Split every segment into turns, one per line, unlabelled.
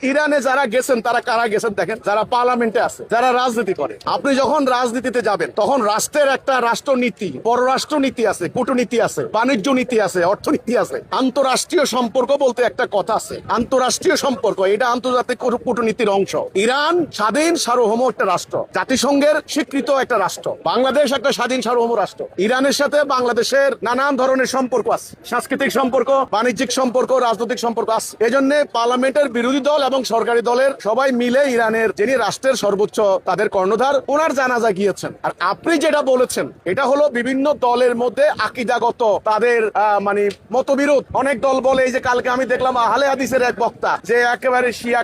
ইরানে যারা গেছেন তারা কারা গেছেন দেখেন, যারা পার্লামেন্টে আছে, যারা রাজনীতি করে। আপনি যখন রাজনীতিতে যাবেন তখন রাষ্ট্রের একটা রাষ্ট্রনীতি, পররাষ্ট্র নীতি আছে, কূটনীতি আছে, বাণিজ্য নীতি আছে, অর্থনীতি আছে, আন্তরাষ্ট্রীয় সম্পর্ক বলতে একটা কথা আছে। আন্তরাষ্ট্রীয় সম্পর্ক এটা আন্তর্জাতিক কূটনীতির অংশ। ইরান স্বাধীন সার্বভৌম একটা রাষ্ট্র, জাতিসংঘের স্বীকৃত একটা রাষ্ট্র। বাংলাদেশ একটা স্বাধীন সার্বভৌম রাষ্ট্র। ইরানের সাথে বাংলাদেশের নানান ধরনের সম্পর্ক আছে, সাংস্কৃতিক সম্পর্ক, বাণিজ্যিক সম্পর্ক, রাজনৈতিক সম্পর্ক আছে। এজন্য পার্লামেন্টের বিরোধী দল এবং সরকারি দলের সবাই মিলে ইরানের যিনি রাষ্ট্রের সর্বোচ্চ তাদের কর্ণধার, ওনার জানাজা গিয়েছেন। আর আপনি যেটা বলেছেন এটা হলো বিভিন্ন দলের মধ্যে আকীদাগত তাদের মানে মতবিরোধ। অনেক দল বলে, এই যে কালকে আমি দেখলাম আহলে হাদিসের এক বক্তা যে একেবারে শিয়া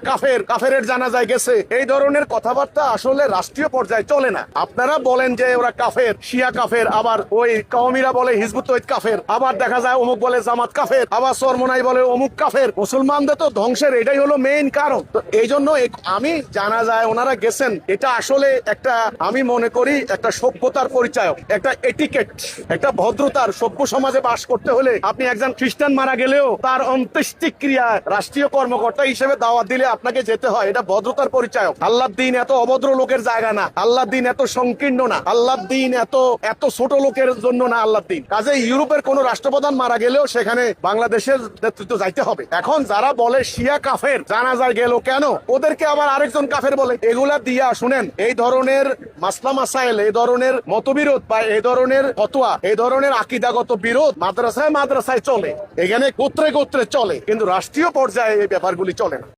কাফেরের জানাজায় গেছে। এই ধরনের কথাবার্তা আসলে রাষ্ট্রীয় পর্যায়ে চলে না। আপনারা বলেন যে ওরা কাফের, শিয়া কাফের, আবার ওই কওমিরা বলে হিজবুত তৌহিদ কাফের, আবার দেখা যায় অমুক বলে জামাত কাফের, আবার চরমোনাই বলে অমুক কাফের। মুসলমানদের তো ধ্বংসের এটাই হলো মেইন কারণ। তো এই জন্য আমি জানা যায় ওনারা গেছেন, এটা আসলে একটা, আমি মনে করি একটা সভ্যতার পরিচায়ক, একটা এটিকেট, একটা ভদ্রতার। সভ্য সমাজে বাস করতে হলে আপনি একজন খ্রিস্টান মারা গেলেও তার অন্ত্যেষ্টিক্রিয়া রাষ্ট্রীয় কর্মকর্তা হিসেবে দাওয়াত দিলে আপনাকে যেতে হয়, এটা ভদ্রতার পরিচায়ক। আল্লাহর দিন এত অভদ্র লোকের জায়গা না, আল্লাহর দিন এত সংকীর্ণ না, আল্লাহর দিন এত ছোট লোকের জন্য না আল্লাহর দিন। কাজে ইউরোপের কোন রাষ্ট্রপ্রধান মারা গেলেও সেখানে বাংলাদেশের নেতৃত্ব যাইতে হবে। এখন যারা বলে শিয়া কাফের জানাজায় গেল কেন, ওদেরকে আবার আরেকজন কাফের বলে, এগুলা দিয়া শুনেন, এই ধরনের মাসলা মাসাইল, এই ধরনের মতবিরোধ বা এই ধরনের ফতোয়া, এই ধরনের আকীদাগত বিরোধ মাদ্রাসায় চলে, এখানে গোত্রে গোত্রে চলে, কিন্তু রাষ্ট্রীয় পর্যায়ে এই ব্যাপারগুলি চলে না।